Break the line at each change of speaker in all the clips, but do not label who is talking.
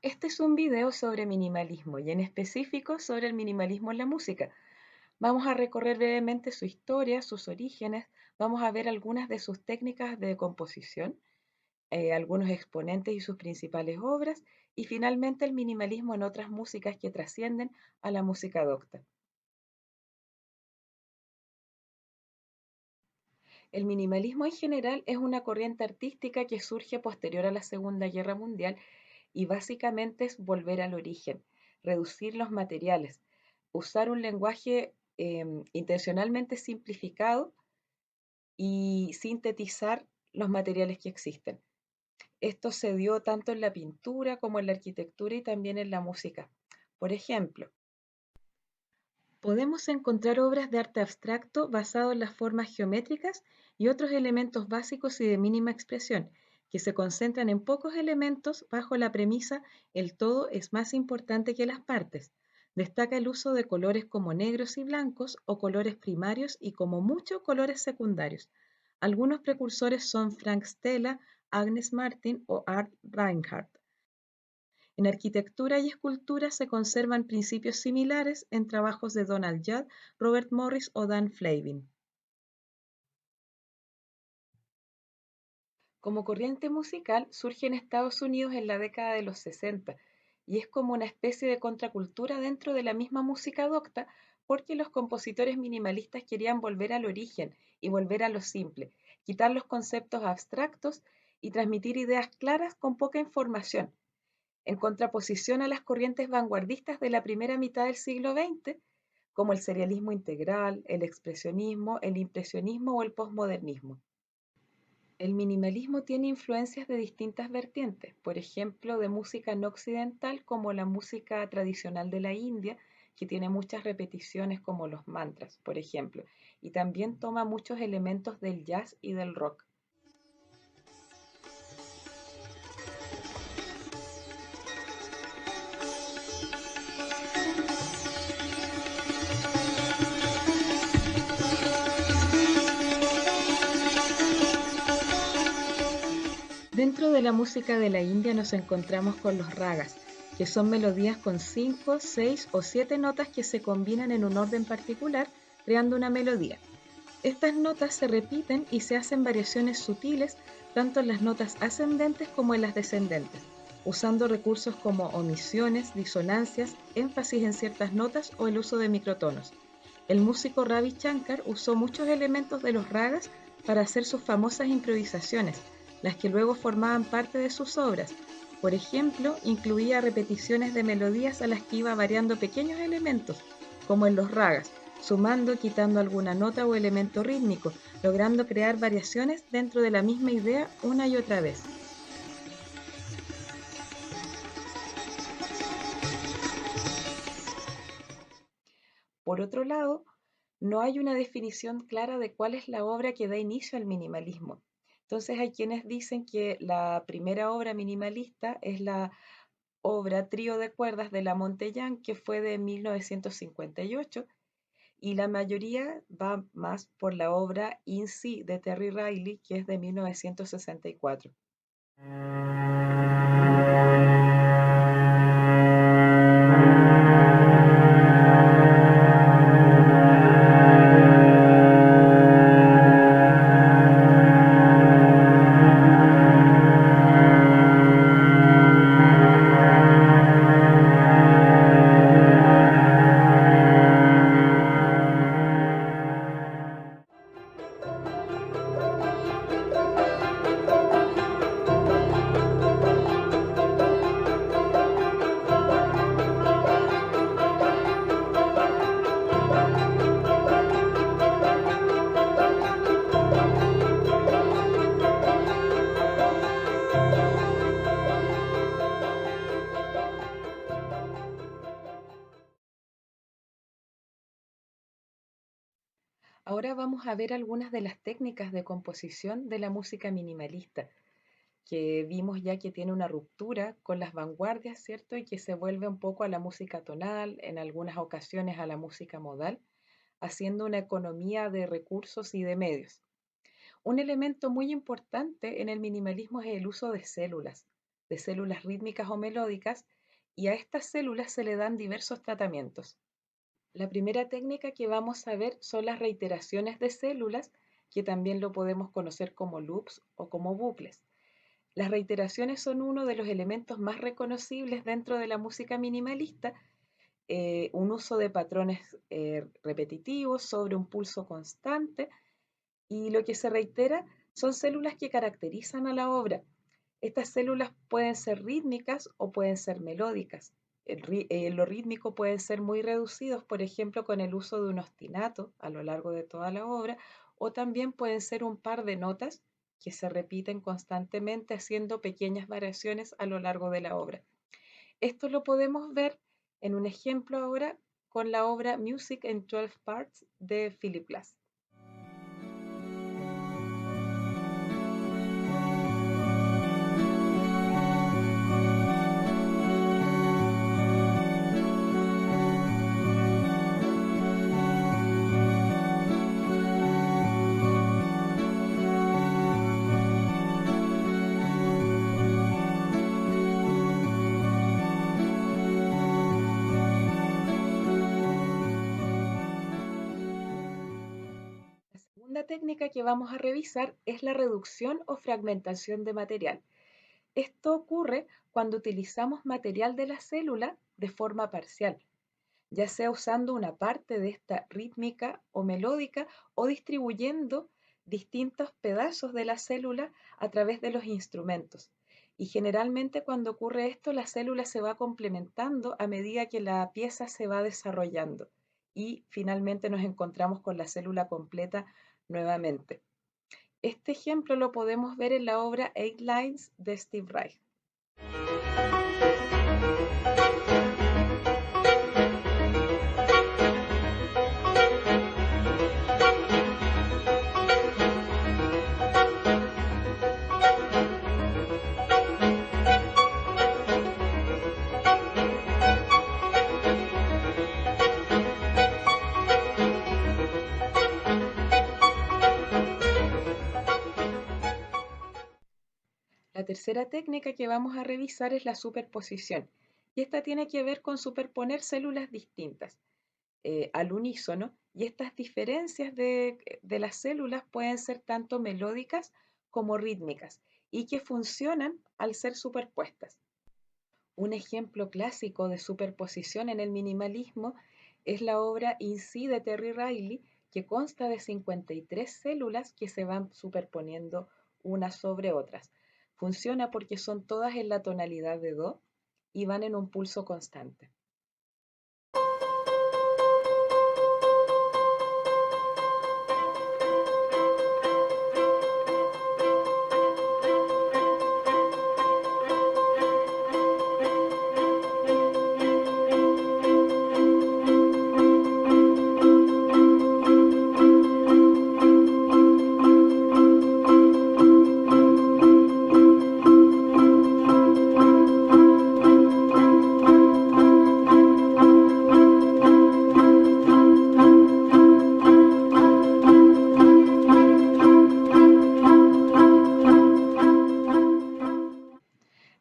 Este es un video sobre minimalismo y en específico sobre el minimalismo en la música. Vamos a recorrer brevemente su historia, sus orígenes, vamos a ver algunas de sus técnicas de composición, algunos exponentes y sus principales obras y finalmente el minimalismo en otras músicas que trascienden a la música docta. El minimalismo en general es una corriente artística que surge posterior a la Segunda Guerra Mundial y básicamente es volver al origen, reducir los materiales, usar un lenguaje intencionalmente simplificado y sintetizar los materiales que existen. Esto se dio tanto en la pintura como en la arquitectura y también en la música. Por ejemplo, podemos encontrar obras de arte abstracto basado en las formas geométricas y otros elementos básicos y de mínima expresión, que se concentran en pocos elementos bajo la premisa el todo es más importante que las partes. Destaca el uso de colores como negros y blancos o colores primarios y como mucho colores secundarios. Algunos precursores son Frank Stella, Agnes Martin o Art Reinhardt. En arquitectura y escultura se conservan principios similares en trabajos de Donald Judd, Robert Morris o Dan Flavin. Como corriente musical surge en Estados Unidos en la década de los 60 y es como una especie de contracultura dentro de la misma música docta porque los compositores minimalistas querían volver al origen y volver a lo simple, quitar los conceptos abstractos y transmitir ideas claras con poca información, en contraposición a las corrientes vanguardistas de la primera mitad del siglo XX, como el serialismo integral, el expresionismo, el impresionismo o el posmodernismo. El minimalismo tiene influencias de distintas vertientes, por ejemplo, de música no occidental como la música tradicional de la India, que tiene muchas repeticiones como los mantras, por ejemplo, y también toma muchos elementos del jazz y del rock. Dentro de la música de la India nos encontramos con los ragas, que son melodías con 5, 6 o 7 notas que se combinan en un orden particular, creando una melodía. Estas notas se repiten y se hacen variaciones sutiles tanto en las notas ascendentes como en las descendentes, usando recursos como omisiones, disonancias, énfasis en ciertas notas o el uso de microtonos. El músico Ravi Shankar usó muchos elementos de los ragas para hacer sus famosas improvisaciones, las que luego formaban parte de sus obras. Por ejemplo, incluía repeticiones de melodías a las que iba variando pequeños elementos, como en los ragas, sumando, quitando alguna nota o elemento rítmico, logrando crear variaciones dentro de la misma idea una y otra vez. Por otro lado, no hay una definición clara de cuál es la obra que da inicio al minimalismo. Entonces hay quienes dicen que la primera obra minimalista es la obra Trío de cuerdas de La Montellán, que fue de 1958, y la mayoría va más por la obra In C de Terry Riley, que es de 1964. Ahora vamos a ver algunas de las técnicas de composición de la música minimalista, que vimos ya que tiene una ruptura con las vanguardias, ¿cierto? Y que se vuelve un poco a la música tonal, en algunas ocasiones a la música modal, haciendo una economía de recursos y de medios. Un elemento muy importante en el minimalismo es el uso de células. de células rítmicas o melódicas y a estas células se le dan diversos tratamientos. La primera técnica que vamos a ver son las reiteraciones de células, que también lo podemos conocer como loops o como bucles. Las reiteraciones son uno de los elementos más reconocibles dentro de la música minimalista, un uso de patrones repetitivos sobre un pulso constante, y lo que se reitera son células que caracterizan a la obra. Estas células pueden ser rítmicas o pueden ser melódicas. Lo rítmico pueden ser muy reducidos, por ejemplo, con el uso de un ostinato a lo largo de toda la obra, o también pueden ser un par de notas que se repiten constantemente haciendo pequeñas variaciones a lo largo de la obra. Esto lo podemos ver en un ejemplo ahora con la obra Music in 12 Parts de Philip Glass. La segunda técnica que vamos a revisar es la reducción o fragmentación de material. Esto ocurre cuando utilizamos material de la célula de forma parcial, ya sea usando una parte de esta rítmica o melódica o distribuyendo distintos pedazos de la célula a través de los instrumentos. Y generalmente cuando ocurre esto, la célula se va complementando a medida que la pieza se va desarrollando y finalmente nos encontramos con la célula completa nuevamente. Este ejemplo lo podemos ver en la obra Eight Lines de Steve Reich. La tercera técnica que vamos a revisar es la superposición, y esta tiene que ver con superponer células distintas al unísono, y estas diferencias de las células pueden ser tanto melódicas como rítmicas y que funcionan al ser superpuestas. Un ejemplo clásico de superposición en el minimalismo es la obra In Si de Terry Riley, que consta de 53 células que se van superponiendo unas sobre otras. Funciona porque son todas en la tonalidad de Do y van en un pulso constante.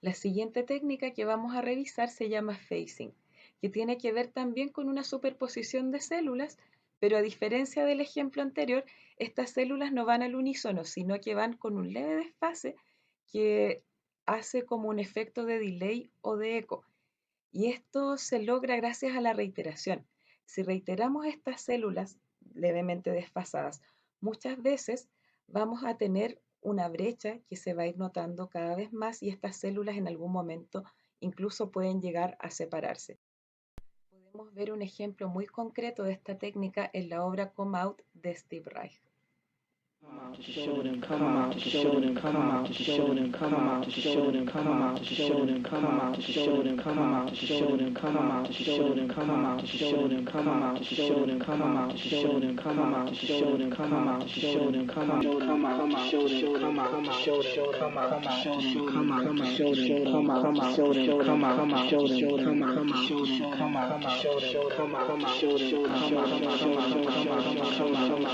La siguiente técnica que vamos a revisar se llama phasing, que tiene que ver también con una superposición de células, pero a diferencia del ejemplo anterior, estas células no van al unísono, sino que van con un leve desfase que hace como un efecto de delay o de eco. Y esto se logra gracias a la reiteración. Si reiteramos estas células levemente desfasadas, muchas veces vamos a tener una brecha que se va a ir notando cada vez más y estas células en algún momento incluso pueden llegar a separarse. Podemos ver un ejemplo muy concreto de esta técnica en la obra Come Out de Steve Reich.
To show them, come out, to show them, come out, to show them, come out, to show them, come out, to show them, come out, to show them, come out, to show them, come out, to show them, come out, to show them, come out, to show them, come out, to show them, come out, to show them, come out, to show them, come out, come out, to show them, come out, to show them, come out, to show them, come out, to show them, come out,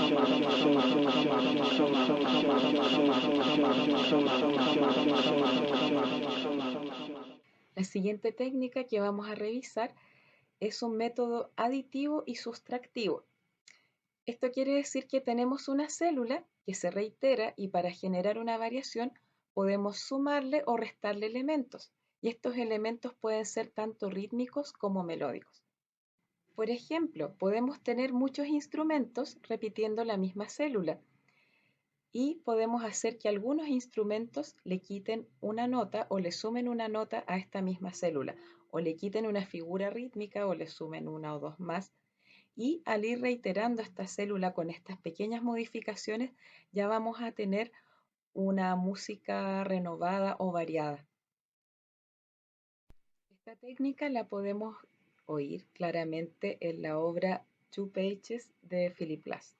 to show them, come out, to show them, come out, to show them, come out, to show them, come out, to show them, come out, to show them, come out, to show them, come out,
La siguiente técnica que vamos a revisar es un método aditivo y sustractivo. Esto quiere decir que tenemos una célula que se reitera y para generar una variación podemos sumarle o restarle elementos. Y estos elementos pueden ser tanto rítmicos como melódicos. Por ejemplo, podemos tener muchos instrumentos repitiendo la misma célula y podemos hacer que algunos instrumentos le quiten una nota o le sumen una nota a esta misma célula, o le quiten una figura rítmica o le sumen una o dos más. Y al ir reiterando esta célula con estas pequeñas modificaciones, ya vamos a tener una música renovada o variada. Esta técnica la podemos oír claramente en la obra Two Pages de Philip Glass.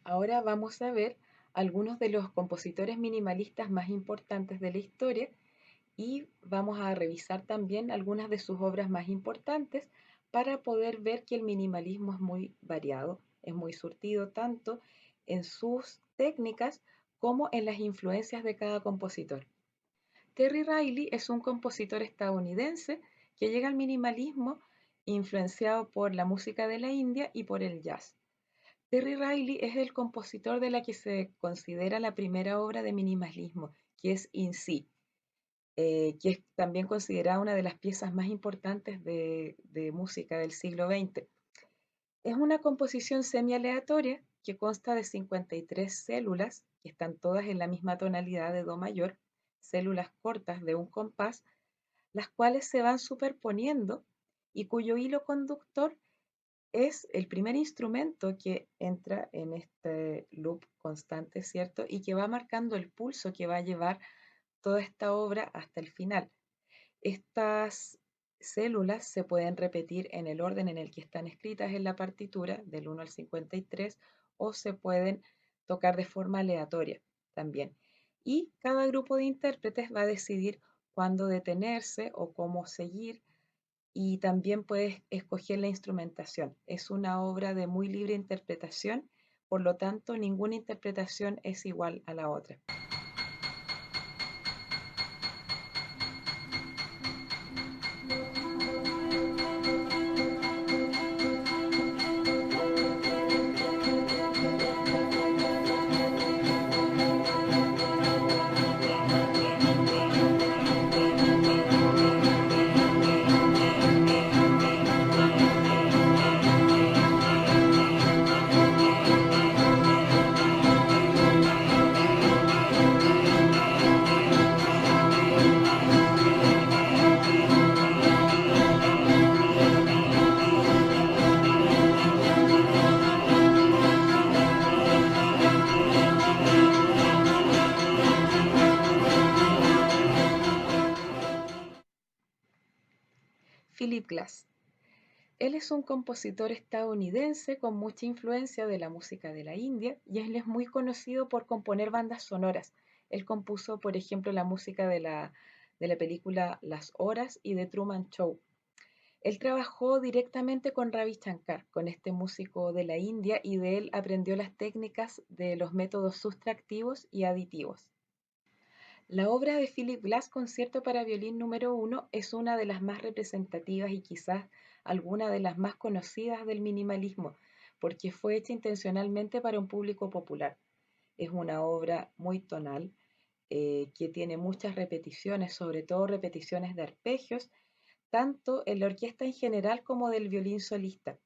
Ahora vamos a ver algunos de los compositores minimalistas más importantes de la historia y vamos a revisar también algunas de sus obras más importantes para poder ver que el minimalismo es muy variado, es muy surtido tanto en sus técnicas como en las influencias de cada compositor. Terry Riley es un compositor estadounidense que llega al minimalismo influenciado por la música de la India y por el jazz. Terry Riley es el compositor de la que se considera la primera obra de minimalismo, que es In Si, que es también considerada una de las piezas más importantes de música del siglo XX. Es una composición semi-aleatoria que consta de 53 células, que están todas en la misma tonalidad de Do mayor, células cortas de un compás, las cuales se van superponiendo y cuyo hilo conductor es el primer instrumento que entra en este loop constante, ¿cierto? Y que va marcando el pulso que va a llevar toda esta obra hasta el final. Estas células se pueden repetir en el orden en el que están escritas en la partitura, del 1 al 53, o se pueden tocar de forma aleatoria también. Y cada grupo de intérpretes va a decidir cuándo detenerse o cómo seguir y también puedes escoger la instrumentación. Es una obra de muy libre interpretación, por lo tanto ninguna interpretación es igual a la otra. Philip Glass. Él es un compositor estadounidense con mucha influencia de la música de la India y él es muy conocido por componer bandas sonoras. Él compuso, por ejemplo, la música de la película Las Horas y de Truman Show. Él trabajó directamente con Ravi Shankar, con este músico de la India, y de él aprendió las técnicas de los métodos sustractivos y aditivos. La obra de Philip Glass, Concierto para violín número 1, es una de las más representativas y quizás alguna de las más conocidas del minimalismo, porque fue hecha intencionalmente para un público popular. Es una obra muy tonal, que tiene muchas repeticiones, sobre todo repeticiones de arpegios, tanto en la orquesta en general como del violín solista.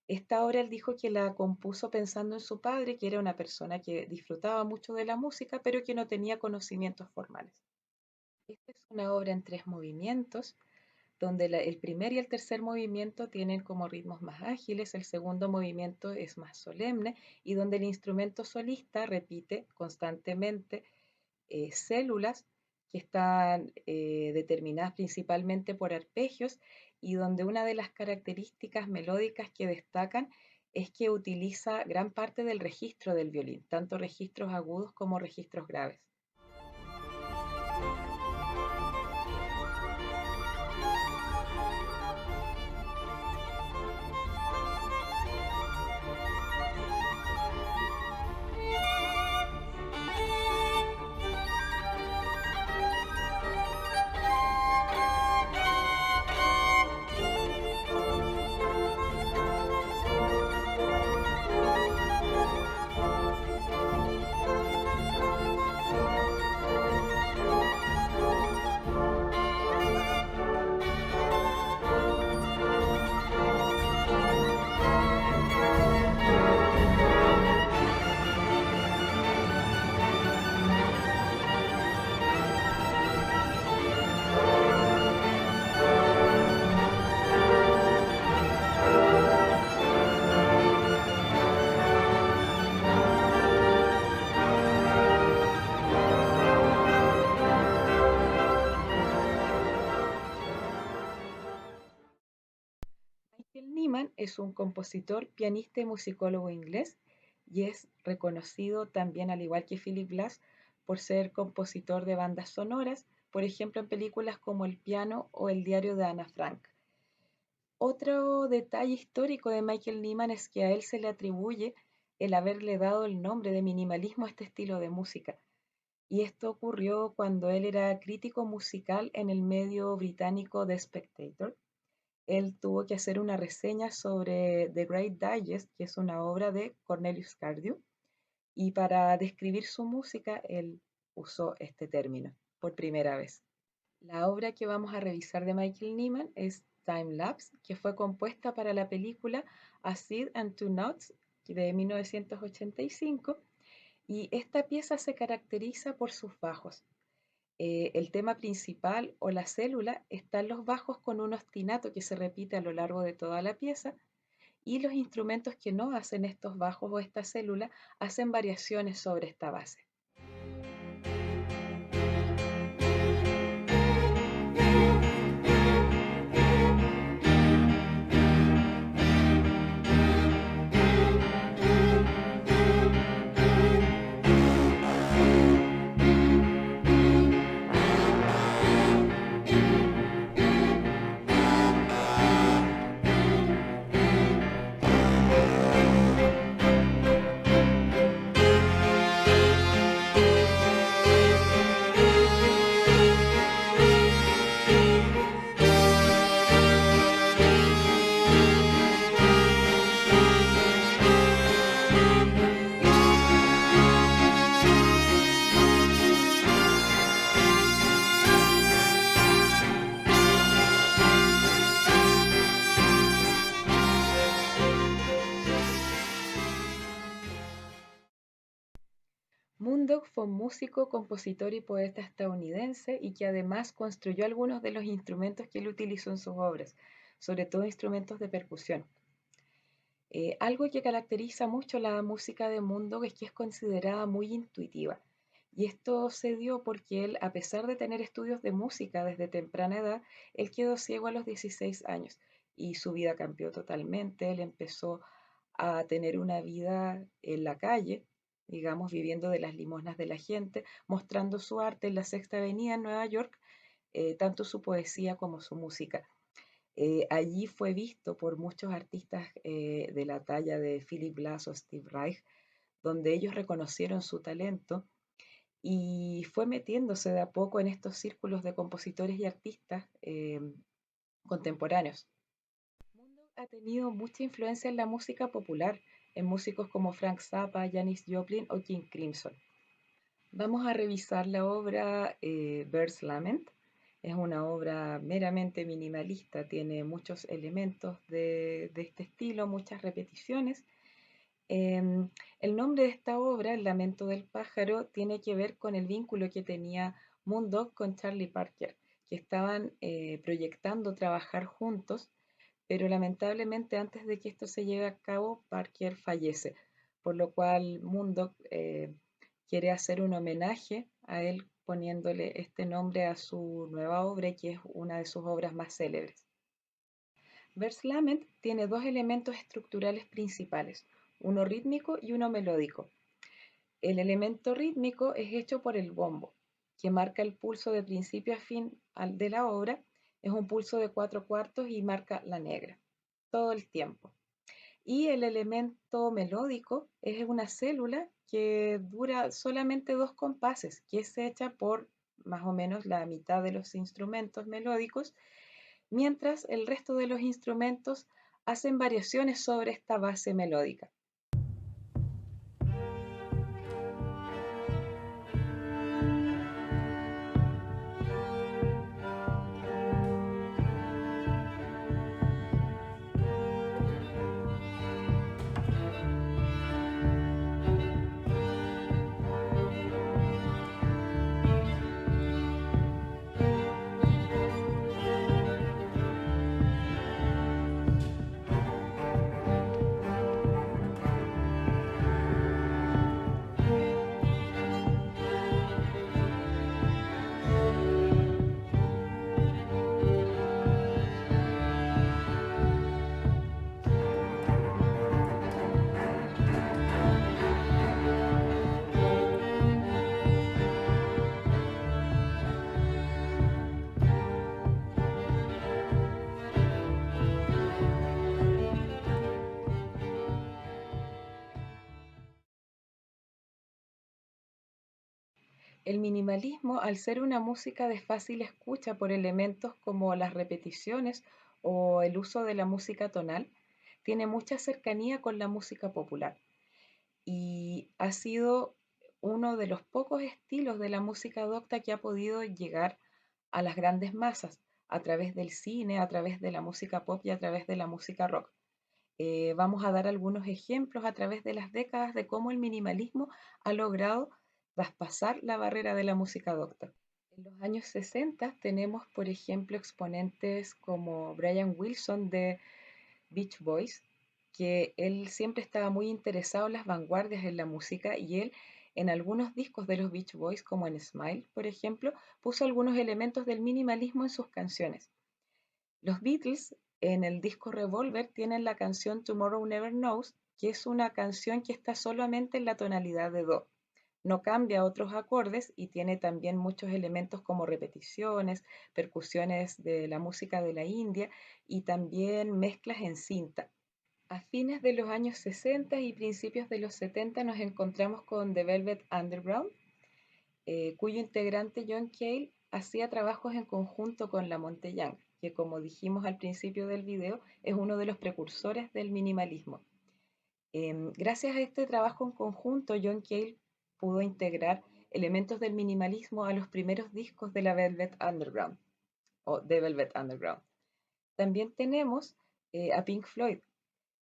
Esta obra él dijo que la compuso pensando en su padre, que era una persona que disfrutaba mucho de la música, pero que no tenía conocimientos formales. Esta es una obra en 3 movimientos, donde el primer y el tercer movimiento tienen como ritmos más ágiles, el segundo movimiento es más solemne y donde el instrumento solista repite constantemente células que están determinadas principalmente por arpegios y donde una de las características melódicas que destacan es que utiliza gran parte del registro del violín, tanto registros agudos como registros graves. Michael Nyman es un compositor, pianista y musicólogo inglés y es reconocido también, al igual que Philip Glass, por ser compositor de bandas sonoras, por ejemplo en películas como El piano o El diario de Ana Frank. Otro detalle histórico de Michael Nyman es que a él se le atribuye el haberle dado el nombre de minimalismo a este estilo de música. Y esto ocurrió cuando él era crítico musical en el medio británico The Spectator. Él tuvo que hacer una reseña sobre The Great Digest, que es una obra de Cornelius Cardew, y para describir su música él usó este término por primera vez. La obra que vamos a revisar de Michael Nyman es Time Lapse, que fue compuesta para la película A Seed and Two Nuts de 1985, y esta pieza se caracteriza por sus bajos. El tema principal o la célula están los bajos con un ostinato que se repite a lo largo de toda la pieza y los instrumentos que no hacen estos bajos o esta célula hacen variaciones sobre esta base. Moondog fue un músico, compositor y poeta estadounidense y que además construyó algunos de los instrumentos que él utilizó en sus obras, sobre todo instrumentos de percusión. Algo que caracteriza mucho la música de Moondog es que es considerada muy intuitiva. Y esto se dio porque él, a pesar de tener estudios de música desde temprana edad, él quedó ciego a los 16 años y su vida cambió totalmente. Él empezó a tener una vida en la calle, digamos, viviendo de las limosnas de la gente, mostrando su arte en la Sexta Avenida en Nueva York, tanto su poesía como su música. Allí fue visto por muchos artistas de la talla de Philip Glass o Steve Reich, donde ellos reconocieron su talento y fue metiéndose de a poco en estos círculos de compositores y artistas contemporáneos. Mundo ha tenido mucha influencia en la música popular, en músicos como Frank Zappa, Janis Joplin o King Crimson. Vamos a revisar la obra Bird's Lament. Es una obra meramente minimalista, tiene muchos elementos de este estilo, muchas repeticiones. El nombre de esta obra, El lamento del pájaro, tiene que ver con el vínculo que tenía Moondog con Charlie Parker, que estaban proyectando trabajar juntos, pero lamentablemente antes de que esto se lleve a cabo, Parker fallece, por lo cual Murdoch quiere hacer un homenaje a él poniéndole este nombre a su nueva obra, que es una de sus obras más célebres. Vers Lament tiene dos elementos estructurales principales, uno rítmico y uno melódico. El elemento rítmico es hecho por el bombo, que marca el pulso de principio a fin de la obra, es un pulso de 4/4 y marca la negra, todo el tiempo. Y el elemento melódico es una célula que dura solamente 2 compases, que es hecha por más o menos la mitad de los instrumentos melódicos, mientras el resto de los instrumentos hacen variaciones sobre esta base melódica. El minimalismo, al ser una música de fácil escucha por elementos como las repeticiones o el uso de la música tonal, tiene mucha cercanía con la música popular y ha sido uno de los pocos estilos de la música docta que ha podido llegar a las grandes masas a través del cine, a través de la música pop y a través de la música rock. Vamos a dar algunos ejemplos a través de las décadas de cómo el minimalismo ha logrado traspasar la barrera de la música docta. En los años 60 tenemos, por ejemplo, exponentes como Brian Wilson de Beach Boys, que él siempre estaba muy interesado en las vanguardias en la música y él en algunos discos de los Beach Boys, como en Smile, por ejemplo, puso algunos elementos del minimalismo en sus canciones. Los Beatles en el disco Revolver tienen la canción Tomorrow Never Knows, que es una canción que está solamente en la tonalidad de Do. No cambia otros acordes y tiene también muchos elementos como repeticiones, percusiones de la música de la India y también mezclas en cinta. A fines de los años 60 y principios de los 70 nos encontramos con The Velvet Underground, cuyo integrante John Cale hacía trabajos en conjunto con Lamonte Young, que como dijimos al principio del video, es uno de los precursores del minimalismo. Gracias a este trabajo en conjunto, John Cale pudo integrar elementos del minimalismo a los primeros discos de la Velvet Underground, o de Velvet Underground. También tenemos a Pink Floyd.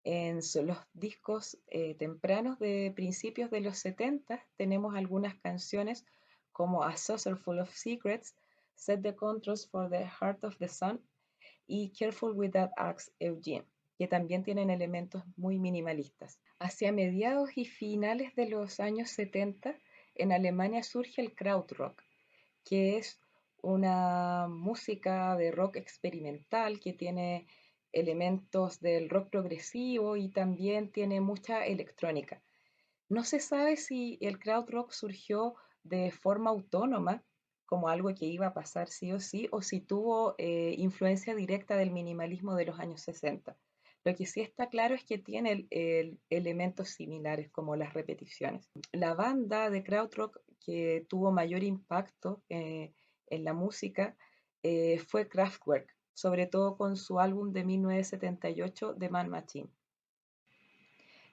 En los discos tempranos de principios de los 70 tenemos algunas canciones como A Saucer Full of Secrets, Set the Controls for the Heart of the Sun y Careful with That Axe Eugene, que también tienen elementos muy minimalistas. Hacia mediados y finales de los años 70, en Alemania surge el Krautrock, que es una música de rock experimental que tiene elementos del rock progresivo y también tiene mucha electrónica. No se sabe si el krautrock surgió de forma autónoma, como algo que iba a pasar sí, o si tuvo influencia directa del minimalismo de los años 60. Lo que sí está claro es que tiene elementos similares como las repeticiones. La banda de krautrock que tuvo mayor impacto en la música fue Kraftwerk, sobre todo con su álbum de 1978, The Man Machine.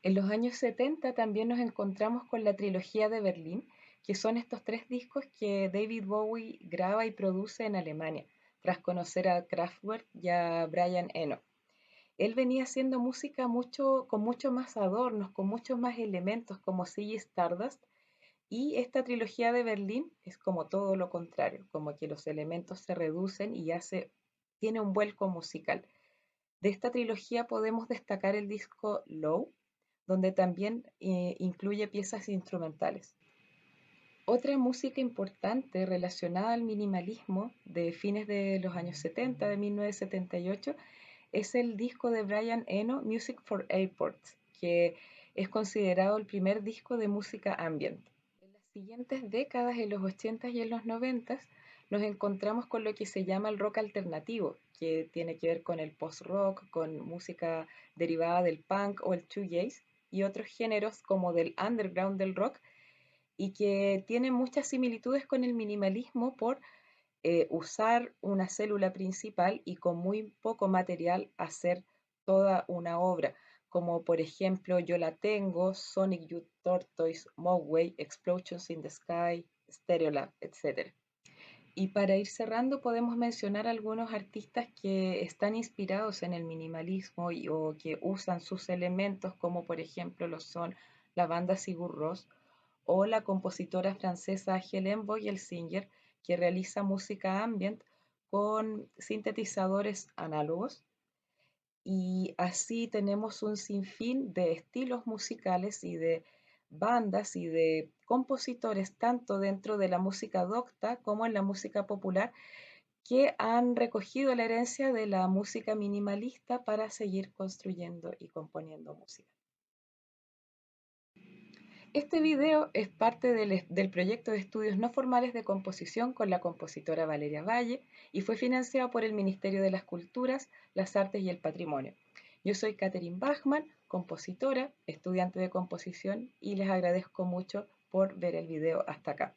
En los años 70 también nos encontramos con la trilogía de Berlín, que son estos 3 discos que David Bowie graba y produce en Alemania, tras conocer a Kraftwerk y a Brian Eno. Él venía haciendo música con mucho más adornos, con muchos más elementos como Ziggy Stardust, Y esta trilogía de Berlín es como todo lo contrario, como que los elementos se reducen y tiene un vuelco musical. De esta trilogía podemos destacar el disco Low, donde también incluye piezas instrumentales. Otra música importante relacionada al minimalismo de fines de los años 70, de 1978, es el disco de Brian Eno, Music for Airports, que es considerado el primer disco de música ambient. En las siguientes décadas, en los 80 y en los 90, nos encontramos con lo que se llama el rock alternativo, que tiene que ver con el post-rock, con música derivada del punk o el shoegaze y otros géneros como del underground del rock, y que tiene muchas similitudes con el minimalismo por usar una célula principal y con muy poco material hacer toda una obra, como por ejemplo Yo la tengo, Sonic Youth Tortoise, Mogwai, Explosions in the Sky, Stereolab, etc. Y para ir cerrando podemos mencionar algunos artistas que están inspirados en el minimalismo o que usan sus elementos, como por ejemplo lo son la banda Sigur Rós o la compositora francesa Hélène Vogelsinger, que realiza música ambient con sintetizadores análogos. Y así tenemos un sinfín de estilos musicales y de bandas y de compositores, tanto dentro de la música docta como en la música popular, que han recogido la herencia de la música minimalista para seguir construyendo y componiendo música. Este video es parte del proyecto de estudios no formales de composición con la compositora Valeria Valle y fue financiado por el Ministerio de las Culturas, las Artes y el Patrimonio. Yo soy Katherine Bachmann, compositora, estudiante de composición, y les agradezco mucho por ver el video hasta acá.